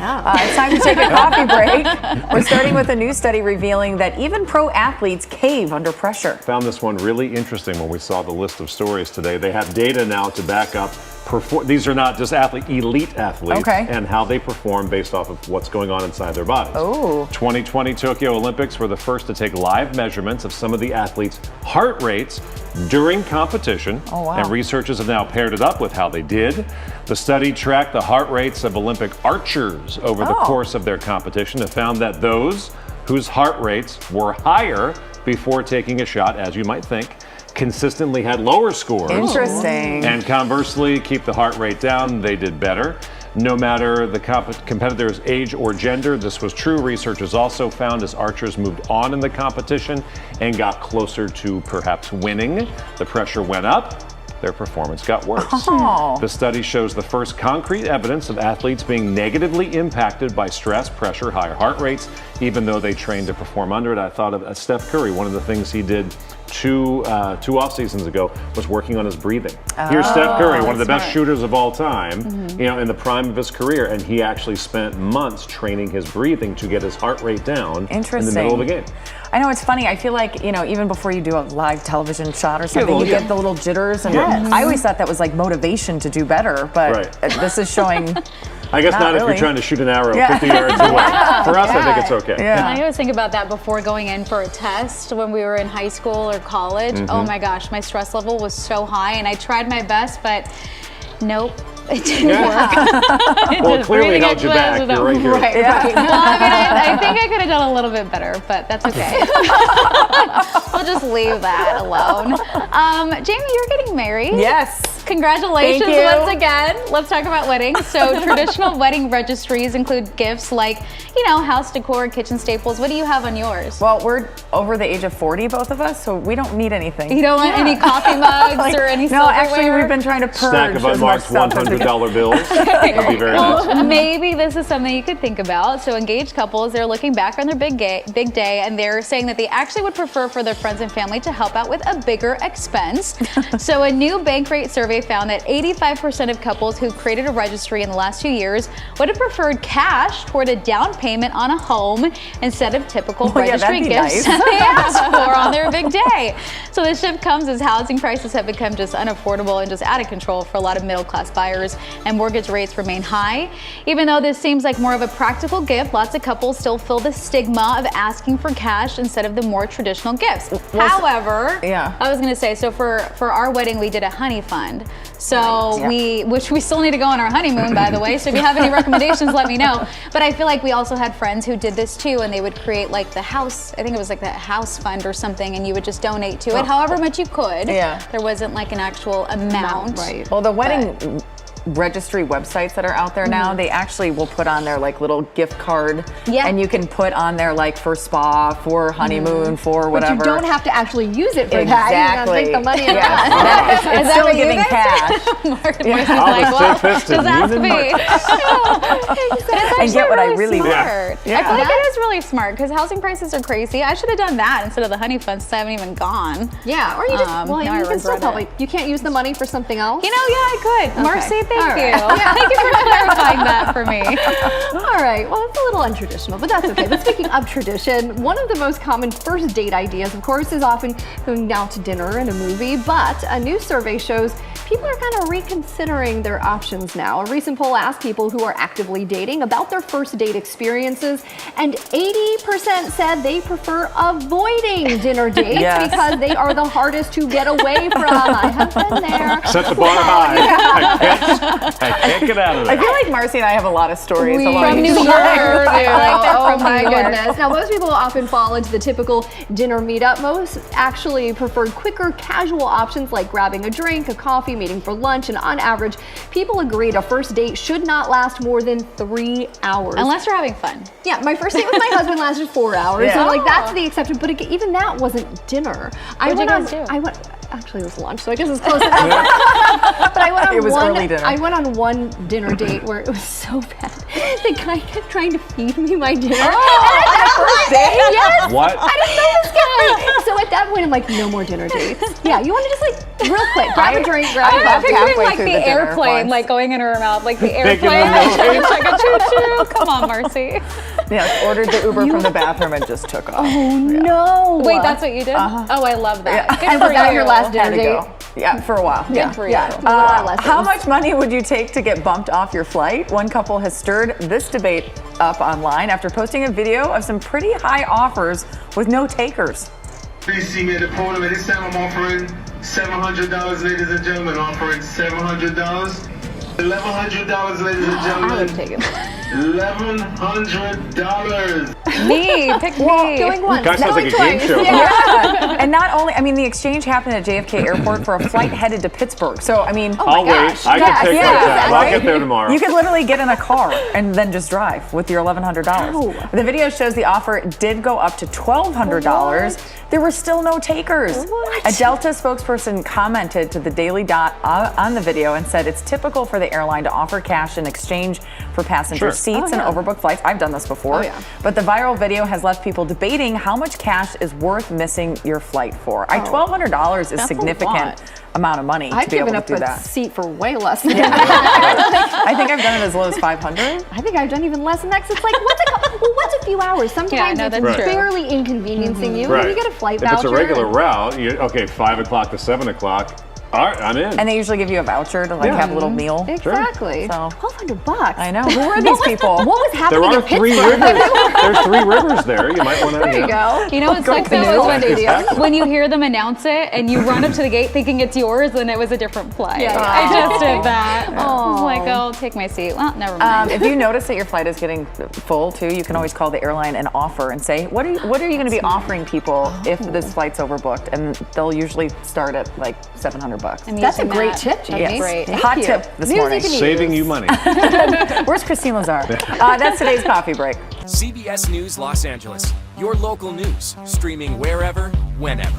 It's time to take a coffee break. We're starting with a new study revealing that even pro athletes cave under pressure. Found this one really interesting when we saw the list of stories today. They have data now to back up. These are not just elite athletes, and how they perform based off of what's going on inside their bodies. 2020 Tokyo Olympics were the first to take live measurements of some of the athletes' heart rates during competition, and researchers have now paired it up with how they did. The study tracked the heart rates of Olympic archers over the course of their competition and found that those whose heart rates were higher before taking a shot, as you might think, consistently had lower scores. Interesting. And conversely, keep the heart rate down, they did better. No matter the competitor's age or gender, this was true. Researchers also found as archers moved on in the competition and got closer to perhaps winning, the pressure went up, their performance got worse. The study shows the first concrete evidence of athletes being negatively impacted by stress, pressure, higher heart rates, even though they trained to perform under it. I thought of Steph Curry. One of the things he did two off seasons ago was working on his breathing. Here's Steph Curry, one of the best shooters of all time, you know, in the prime of his career, and he actually spent months training his breathing to get his heart rate down in the middle of a game. I know, it's funny. I feel like, you know, even before you do a live television shot or something, you get the little jitters. And I always thought that was like motivation to do better, but this is showing. I guess not if you're trying to shoot an arrow 50 yards away. For us, I think it's okay. I always think about that before going in for a test when we were in high school or college. Oh my gosh, my stress level was so high, and I tried my best, but nope. It didn't work. Well, clearly held you back. You're right here. Well, I think I could have done a little bit better, but that's okay. We'll just leave that alone. Jamie, you're getting married. Yes. Congratulations once again. Let's talk about weddings. So traditional wedding registries include gifts like, you know, house decor, kitchen staples. What do you have on yours? Well, we're over the age of 40, both of us, so we don't need anything. You don't want any coffee mugs or any silverware? No, actually, we've been trying to purge stack of unmarked $100 bills. That'd be very nice. Maybe this is something you could think about. So engaged couples, they're looking back on their big day, and they're saying that they actually would prefer for their friends and family to help out with a bigger expense. So a new Bankrate survey found that 85% of couples who created a registry in the last 2 years would have preferred cash toward a down payment on a home instead of typical registry gifts that they asked for on their big day. So the shift comes as housing prices have become just unaffordable and just out of control for a lot of middle-class buyers, and mortgage rates remain high. Even though this seems like more of a practical gift, lots of couples still feel the stigma of asking for cash instead of the more traditional gifts. However, I was going to say, so for our wedding, we did a honey fund. So which we still need to go on our honeymoon, by the way. So if you have any recommendations, let me know. But I feel like we also had friends who did this too, and they would create like the house, I think it was like the house fund or something, and you would just donate to it however much you could. There wasn't like an actual amount. Well, the wedding registry websites that are out there now, they actually will put on their like little gift card, and you can put on there like for spa, for honeymoon, for whatever. But you don't have to actually use it for that. You don't take the money. It's still giving cash. Marcy's like, well, just ask me. And get what I really want. I feel like it is really smart because housing prices are crazy. I should have done that instead of the honey fund since I haven't even gone. Yeah, or you just, well, you can still probably, you can't use the money for something else? You know, I could. Marcy, thank you. Thank you for clarifying that for me. All right. Well, it's a little untraditional, but that's okay. But speaking of tradition, one of the most common first date ideas, of course, is often going out to dinner and a movie. But a new survey shows people are kind of reconsidering their options now. A recent poll asked people who are actively dating about their first date experiences, and 80% said they prefer avoiding dinner dates because they are the hardest to get away from. I have been there. Set the bar high. I can't get out of there. I feel like Marcy and I have a lot of stories from New York. Oh my goodness. Now, most people often fall into the typical dinner meetup. Most actually preferred quicker, casual options like grabbing a drink, a coffee, meeting for lunch, and on average, people agreed a first date should not last more than 3 hours. Unless you're having fun. Yeah, my first date with my husband lasted 4 hours, so like that's the exception. But even that wasn't dinner. What did you guys do? actually it was lunch, so I guess it's close enough. But I went on It was early dinner. I went on one dinner date where it was so bad. The guy kept trying to feed me my dinner. Yes. What? I didn't know this guy. So at that point, I'm like, no more dinner dates. Yeah, you want to just like real quick, grab a drink, grab a I'm left picturing halfway like through the the dinner airplane, once. like going in her mouth, like the Thinking airplane. the Like a choo-choo. Come on, Marcy. Yeah, ordered the Uber from the bathroom and just took off. Oh no! Wait, that's what you did? Oh, I love that. Good And for was that you. your last Had dinner to date? go. Yeah, for a while. Good for you. Yeah. Those are our lessons. How much money would you take to get bumped off your flight? One couple has stirred this debate up online after posting a video of some pretty high offers with no takers. Please see me at the podium. At this time, I'm offering $700, ladies and gentlemen. Offering $700. $1,100, ladies and I gentlemen. would take it. $1,100. Me, pick me. Going once. Guy sounds going like a game twice. show. Yeah. And not only, I mean, the exchange happened at JFK Airport for a flight headed to Pittsburgh. So, I mean, I'll gosh. wait. I can take my yeah, time. I'll right? get there tomorrow. you could literally get in a car and then just drive with your $1,100. Wow. The video shows the offer did go up to $1,200. There were still no takers. What? A Delta spokesperson commented to the Daily Dot on the video and said it's typical for the airline to offer cash in exchange for passenger Sure. seats and overbooked flights. I've done this before. Oh, yeah. But the viral video has left people debating how much cash is worth missing your flight for. $1,200 is That's a significant lot. amount of money I've to be able given to up do a that. seat for way less than I that. think I've done it as low as 500. I think I've done even less than that. 'Cause it's like, what's a few hours? Sometimes no, it's that's true. barely inconveniencing you. Right. When you get a flight If voucher. it's a regular route, okay, 5 o'clock to 7 o'clock. All right, I'm in. And they usually give you a voucher to like Yeah. have a little meal. Exactly. So- $1,200. I know. Who are these people? What was there happening are in 3 Pittsburgh? rivers. There's 3 rivers there. You might want to. There you go. You know what's Go like though canoe. is when, Exactly. when you hear them announce it and you run up to the gate thinking it's yours and it was a different flight. Yeah. I just did that. I was Oh. like, oh, take my seat. Well, never mind. If you notice that your flight is getting full too, you can always call the airline and offer and say, what are you going to be offering people if this flight's overbooked? And they'll usually start at like $700. I'm That's a using great that. tip, That's Jamie. great. Thank Hot you. tip this News morning. you can Saving use. you money. Where's Christine Lazar? That's today's coffee break. CBS News Los Angeles, your local news, streaming wherever, whenever.